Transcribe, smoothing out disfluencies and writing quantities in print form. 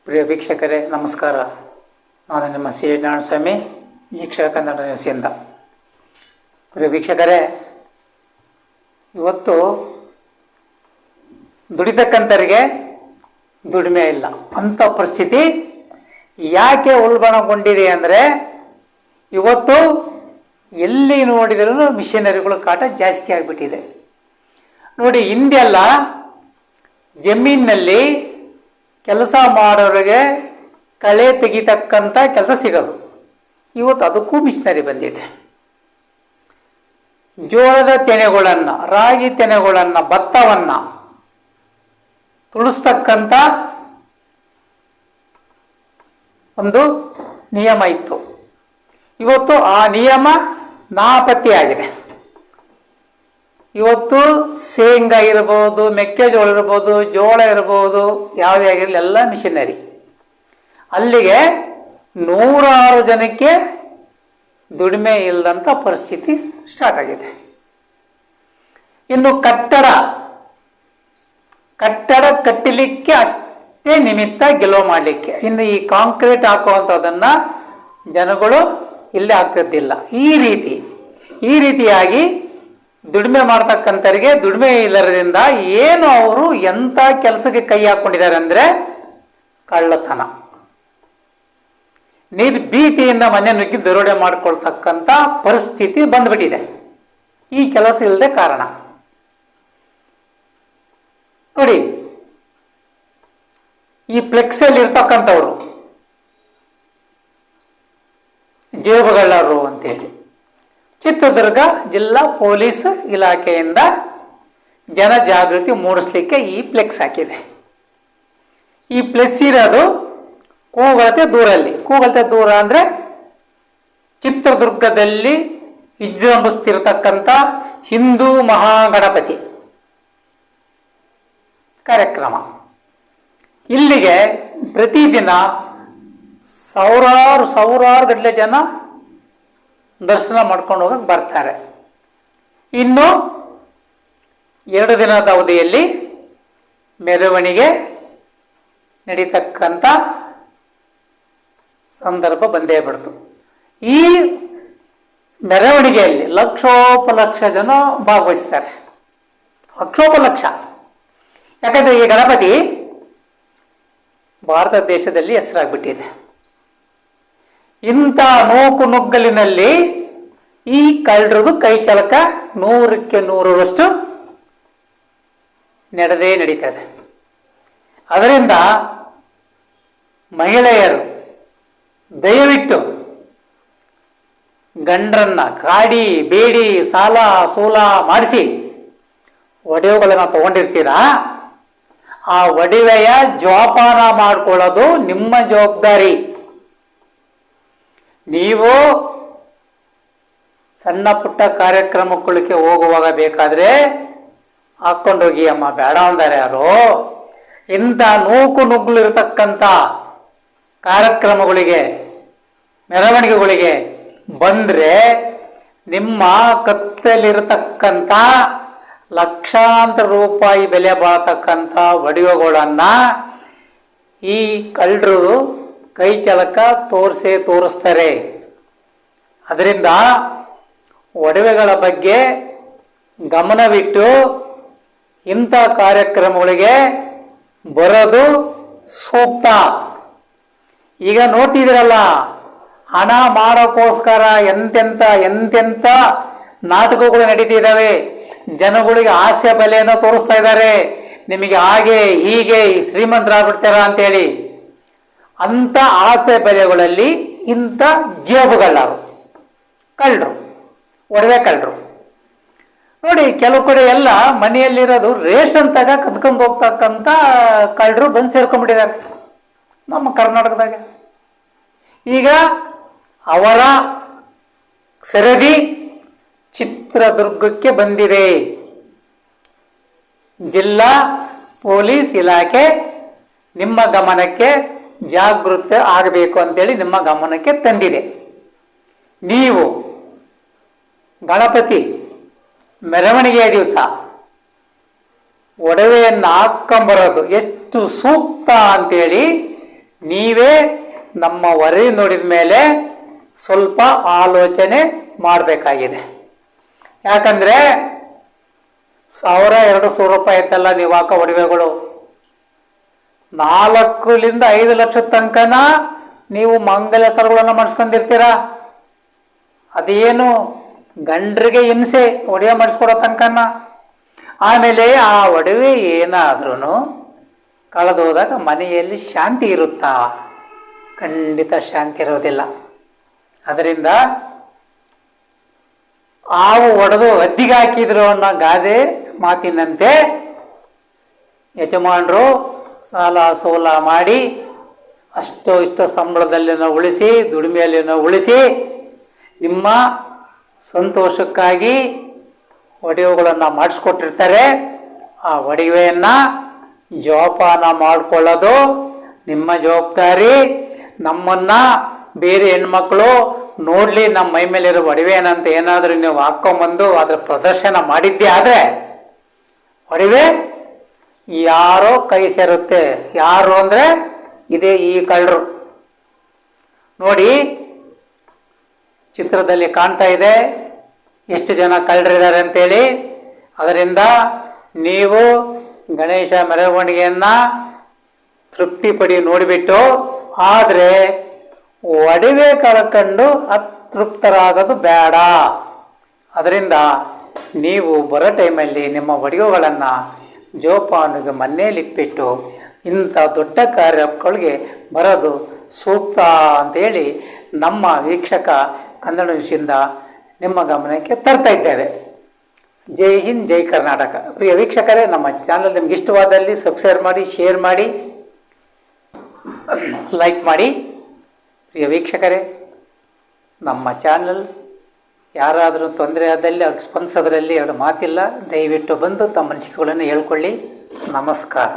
ಪ್ರಿಯ ವೀಕ್ಷಕರೇ ನಮಸ್ಕಾರ. ನಾನು ನಿಮ್ಮ ಸಿ ನಾರಾಯಣಸ್ವಾಮಿ, ವೀಕ್ಷಕ ಕನ್ನಡ ನ್ಯೂಸಿಂದ. ಪ್ರಿಯ ವೀಕ್ಷಕರೇ, ಇವತ್ತು ದುಡಿತಕ್ಕಂಥವರಿಗೆ ದುಡಿಮೆ ಇಲ್ಲ ಅಂಥ ಪರಿಸ್ಥಿತಿ ಯಾಕೆ ಉಲ್ಬಣಗೊಂಡಿದೆ ಅಂದರೆ, ಇವತ್ತು ಎಲ್ಲಿ ನೋಡಿದರೂ ಮಿಷನರಿಗಳ ಕಾಟ ಜಾಸ್ತಿ ಆಗಿಬಿಟ್ಟಿದೆ. ನೋಡಿ, ಹಿಂದೆಲ್ಲ ಜಮೀನಿನಲ್ಲಿ ಕೆಲಸ ಮಾಡೋರಿಗೆ ಕಳೆ ತೆಗಿತಕ್ಕಂಥ ಕೆಲಸ ಸಿಗೋದು. ಇವತ್ತು ಅದಕ್ಕೂ ಮಿಷನರಿ ಬಂದಿದೆ. ಜೋಳದ ತೆನೆಗಳನ್ನು, ರಾಗಿ ತೆನೆಗಳನ್ನು, ಭತ್ತವನ್ನು ತುಳಿಸ್ತಕ್ಕಂಥ ಒಂದು ನಿಯಮ ಇತ್ತು. ಇವತ್ತು ಆ ನಿಯಮ ನಾಪತ್ತೆಯಾಗಿದೆ. ಇವತ್ತು ಶೇಂಗಾ ಇರ್ಬೋದು, ಮೆಕ್ಕೆಜೋಳ ಇರ್ಬೋದು, ಜೋಳ ಇರ್ಬೋದು, ಯಾವುದೇ ಆಗಿರಲಿ ಎಲ್ಲ ಮಿಷನರಿ. ಅಲ್ಲಿಗೆ 106 ಜನಕ್ಕೆ ದುಡಿಮೆ ಇಲ್ಲದಂಥ ಪರಿಸ್ಥಿತಿ ಸ್ಟಾರ್ಟ್ ಆಗಿದೆ. ಇನ್ನು ಕಟ್ಟಡ ಕಟ್ಟಲಿಕ್ಕೆ ಅಷ್ಟೇ ನಿಮಿತ್ತ ಗೆಲುವು ಮಾಡಲಿಕ್ಕೆ. ಇನ್ನು ಈ ಕಾಂಕ್ರೀಟ್ ಹಾಕುವಂಥದ್ದನ್ನು ಜನಗಳು ಇಲ್ಲಿ ಹಾಕೋದಿಲ್ಲ. ಈ ರೀತಿಯಾಗಿ ದುಡಿಮೆ ಮಾಡ್ತಕ್ಕಂಥವ್ರಿಗೆ ದುಡಿಮೆ ಇಲ್ಲದ್ರಿಂದ ಏನು ಅವರು ಎಂಥ ಕೆಲಸಕ್ಕೆ ಕೈ ಹಾಕೊಂಡಿದ್ದಾರೆ ಅಂದರೆ ಕಳ್ಳತನ, ನಿರ್ಭೀತಿಯಿಂದ ಮನೆ ನುಗ್ಗಿ ದರೋಡೆ ಮಾಡಿಕೊಳ್ತಕ್ಕಂಥ ಪರಿಸ್ಥಿತಿ ಬಂದ್ಬಿಟ್ಟಿದೆ. ಈ ಕೆಲಸ ಇಲ್ಲದೆ ಕಾರಣ. ನೋಡಿ, ಈ ಫ್ಲೆಕ್ಸಲ್ಲಿ ಇರ್ತಕ್ಕಂಥವ್ರು ಜೇಬುಗಳ್ಳರು ಅಂತೇಳಿ ಚಿತ್ರದುರ್ಗ ಜಿಲ್ಲಾ ಪೊಲೀಸ್ ಇಲಾಖೆಯಿಂದ ಜನಜಾಗೃತಿ ಮೂಡಿಸ್ಲಿಕ್ಕೆ ಈ ಫ್ಲೆಕ್ಸ್ ಹಾಕಿದೆ. ಈ ಫ್ಲೆಕ್ಸ್ ಇರೋದು ಕೂಗಳತೆ ದೂರ ಅಂದರೆ ಚಿತ್ರದುರ್ಗದಲ್ಲಿ ವಿಜೃಂಭಿಸ್ತಿರತಕ್ಕಂಥ ಹಿಂದೂ ಮಹಾಗಣಪತಿ ಕಾರ್ಯಕ್ರಮ. ಇಲ್ಲಿಗೆ ಪ್ರತಿದಿನ ಸಾವಿರಾರು ಗಟ್ಟಲೆ ಜನ ದರ್ಶನ ಮಾಡ್ಕೊಂಡು ಹೋಗಕ್ಕೆ ಬರ್ತಾರೆ. ಇನ್ನು 2 ದಿನದ ಅವಧಿಯಲ್ಲಿ ಮೆರವಣಿಗೆ ನಡೀತಕ್ಕಂಥ ಸಂದರ್ಭ ಬಂದೇ ಬಿಡ್ತು. ಈ ಮೆರವಣಿಗೆಯಲ್ಲಿ ಲಕ್ಷೋಪಲಕ್ಷ ಜನ ಭಾಗವಹಿಸ್ತಾರೆ. ಲಕ್ಷೋಪಲಕ್ಷ. ಯಾಕಂದ್ರೆ ಈ ಗಣಪತಿ ಭಾರತ ದೇಶದಲ್ಲಿ ಹೆಸರಾಗ್ಬಿಟ್ಟಿದೆ. ಇಂಥ ನುಗ್ಗಲಿನಲ್ಲಿ ಈ ಕಳ್ಳರದು ಕೈ ಚಳಕ 100ಕ್ಕೆ 100ರಷ್ಟು ನಡೀತದೆ. ಅದರಿಂದ ಮಹಿಳೆಯರು ದಯವಿಟ್ಟು ಗಂಡರನ್ನ ಗಾಡಿ ಬೇಡಿ ಸಾಲ ಸೂಲ ಮಾಡಿಸಿ ಒಡವೆಗಳನ್ನು ತಗೊಂಡಿರ್ತೀರಾ, ಆ ಒಡವೆಯ ಜೋಪಾನ ಮಾಡ್ಕೊಳ್ಳೋದು ನಿಮ್ಮ ಜವಾಬ್ದಾರಿ. ನೀವು ಸಣ್ಣ ಪುಟ್ಟ ಕಾರ್ಯಕ್ರಮಗಳಿಗೆ ಹೋಗುವಾಗ ಬೇಕಾದ್ರೆ ಹಾಕೊಂಡೋಗಿ ಅಮ್ಮ, ಬೇಡ ಅಂದಾರೆ ಯಾರು. ಇಂಥ ನುಗ್ಗಲು ಇರತಕ್ಕಂಥ ಕಾರ್ಯಕ್ರಮಗಳಿಗೆ, ಮೆರವಣಿಗೆಗಳಿಗೆ ಬಂದ್ರೆ ನಿಮ್ಮ ಕತ್ತಲಿರತಕ್ಕಂಥ ಲಕ್ಷಾಂತರ ರೂಪಾಯಿ ಬೆಲೆ ಬಾಳತಕ್ಕಂಥ ಒಡವೆಗಳನ್ನ ಈ ಕಳ್ಳರು ಕೈ ಚಳಕ ತೋರಿಸ್ತಾರೆ. ಅದರಿಂದ ಒಡವೆಗಳ ಬಗ್ಗೆ ಗಮನವಿಟ್ಟು ಇಂಥ ಕಾರ್ಯಕ್ರಮಗಳಿಗೆ ಬರೋದು ಸೂಕ್ತ. ಈಗ ನೋಡ್ತಿದ್ದೀರಲ್ಲ, ಹಣ ಮಾಡೋಕ್ಕೋಸ್ಕರ ಎಂತೆಂಥ ನಾಟಕಗಳು ನಡೀತಿದ್ದಾವೆ. ಜನಗಳಿಗೆ ಆಸೆ ಬಲೆಯನ್ನು ತೋರಿಸ್ತಾ ಇದ್ದಾರೆ. ನಿಮಗೆ ಹಾಗೆ ಹೀಗೆ ಶ್ರೀಮಂತರಾಗ್ಬಿಡ್ತಾರ ಅಂತೇಳಿ. ಅಂಥ ಆಸೆ ಬೆಲೆಗಳಲ್ಲಿ ಇಂಥ ಜೇಬುಗಳ್ಳರು, ಕಳ್ಳರು, ಒಡವೆ ಕಳ್ಳರು. ನೋಡಿ, ಕೆಲವು ಕಡೆ ಎಲ್ಲ ಮನೆಯಲ್ಲಿರೋದು ರೇಷನ್ ಕದ್ಕೊಂಡು ಹೋಗ್ತಕ್ಕಂಥ ಕಳ್ಳರು ಬಂದು ಸೇರ್ಕೊಂಡ್ಬಿಟ್ಟಿದ್ದಾರೆ ನಮ್ಮ ಕರ್ನಾಟಕದಾಗ. ಈಗ ಅವರ ಸರದಿ ಚಿತ್ರದುರ್ಗಕ್ಕೆ ಬಂದಿದೆ. ಜಿಲ್ಲಾ ಪೊಲೀಸ್ ಇಲಾಖೆ ನಿಮ್ಮ ಗಮನಕ್ಕೆ ಜಾಗೃತಿ ಆಗಬೇಕು ಅಂತೇಳಿ ನಿಮ್ಮ ಗಮನಕ್ಕೆ ತಂದಿದೆ. ನೀವು ಗಣಪತಿ ಮೆರವಣಿಗೆಯ ದಿವಸ ಒಡವೆಯನ್ನು ಹಾಕೊಂಬರೋದು ಎಷ್ಟು ಸೂಕ್ತ ಅಂತೇಳಿ ನೀವೇ ನಮ್ಮ ವರದಿ ನೋಡಿದ ಮೇಲೆ ಸ್ವಲ್ಪ ಆಲೋಚನೆ ಮಾಡಬೇಕಾಗಿದೆ. ಯಾಕಂದರೆ 1,000-2,000 ರೂಪಾಯಿ ಇತ್ತಲ್ಲ ನೀವು ಹಾಕೋ ಒಡವೆಗಳು, 4-5 ಲಕ್ಷದ ತನಕನ ನೀವು ಮಂಗಲ ಸರಗಳನ್ನು ಮಾಡಿಸ್ಕೊಂಡಿರ್ತೀರ. ಅದೇನು ಗಂಡ್ರಿಗೆ ಹಿಂಸೆ ಒಡವೆ ಮಾಡಿಸ್ಕೊಡೋ ತನಕನ. ಆಮೇಲೆ ಆ ಒಡವೆ ಏನಾದ್ರೂ ಕಳೆದೋದಾಗ ಮನೆಯಲ್ಲಿ ಶಾಂತಿ ಇರುತ್ತಾ? ಖಂಡಿತ ಶಾಂತಿ ಇರೋದಿಲ್ಲ. ಅದರಿಂದ ಹಾವು ಒಡೆದು ಹದ್ದಿಗೆ ಹಾಕಿದ್ರು ಅನ್ನೋ ಗಾದೆ ಮಾತಿನಂತೆ ಯಜಮಾನರು ಸಾಲ ಸೋಲ ಮಾಡಿ ಇಷ್ಟೋ ಸಂಬಳದಲ್ಲಿನ ಉಳಿಸಿ, ದುಡಿಮೆಯಲ್ಲಿನ ಉಳಿಸಿ, ನಿಮ್ಮ ಸಂತೋಷಕ್ಕಾಗಿ ಒಡವೆಗಳನ್ನು ಮಾಡಿಸ್ಕೊಟ್ಟಿರ್ತಾರೆ. ಆ ಒಡವೆಯನ್ನು ಜೋಪಾನ ಮಾಡಿಕೊಳ್ಳೋದು ನಿಮ್ಮ ಜವಾಬ್ದಾರಿ. ನಮ್ಮನ್ನು ಬೇರೆ ಹೆಣ್ಮಕ್ಳು ನೋಡಲಿ ನಮ್ಮ ಮೈ ಮೇಲಿರೋ ಒಡವೆ ಏನಂತ ಏನಾದರೂ ನೀವು ಹಾಕ್ಕೊಂಬಂದು ಅದರ ಪ್ರದರ್ಶನ ಮಾಡಿದ್ದೆ ಆದರೆ ಒಡವೆ ಯಾರೋ ಕೈ ಸೇರುತ್ತೆ. ಯಾರು ಅಂದರೆ ಇದೇ ಈ ಕಳ್ಳರು. ನೋಡಿ, ಚಿತ್ರದಲ್ಲಿ ಕಾಣ್ತಾ ಇದೆ ಎಷ್ಟು ಜನ ಕಳ್ಳರಿದ್ದಾರೆ ಅಂತೇಳಿ. ಅದರಿಂದ ನೀವು ಗಣೇಶ ಮೆರವಣಿಗೆಯನ್ನು ತೃಪ್ತಿ ಪಡಿ ನೋಡಿಬಿಟ್ಟು, ಆದರೆ ಒಡವೆ ಕಳ್ಕೊಂಡು ಅತೃಪ್ತರಾಗೋದು ಬೇಡ. ಅದರಿಂದ ನೀವು ಬರೋ ಟೈಮಲ್ಲಿ ನಿಮ್ಮ ಒಡವೆಗಳನ್ನು ಜೋಪಾನಿಗೆ ಮನೆಯಲ್ಲಿಟ್ಬಿಟ್ಟು ಇಂಥ ದೊಡ್ಡ ಕಾರ್ಯಗಳಿಗೆ ಬರೋದು ಸೂಕ್ತ ಅಂತೇಳಿ ನಮ್ಮ ವೀಕ್ಷಕ ಕನ್ನಡ ನ್ಯೂಸಿಂದ ನಿಮ್ಮ ಗಮನಕ್ಕೆ ತರ್ತಾ ಇದ್ದೇವೆ. ಜೈ ಹಿಂದ್, ಜೈ ಕರ್ನಾಟಕ. ಪ್ರಿಯ ವೀಕ್ಷಕರೇ, ನಮ್ಮ ಚಾನಲ್ ನಿಮ್ಗೆ ಇಷ್ಟವಾದಲ್ಲಿ ಸಬ್ಸ್ಕ್ರೈಬ್ ಮಾಡಿ, ಶೇರ್ ಮಾಡಿ, ಲೈಕ್ ಮಾಡಿ. ಪ್ರಿಯ ವೀಕ್ಷಕರೇ, ನಮ್ಮ ಚಾನಲ್ ಯಾರಾದರೂ ತೊಂದರೆ ಆದಲ್ಲಿ ಅವ್ರಿಗೆ ಸ್ಪಂದಿಸೋದ್ರಲ್ಲಿ ಎರಡು ಮಾತಿಲ್ಲ. ದಯವಿಟ್ಟು ಬಂದು ತಮ್ಮ ಅನಿಸಿಕೆಗಳನ್ನು ಹೇಳ್ಕೊಳ್ಳಿ. ನಮಸ್ಕಾರ.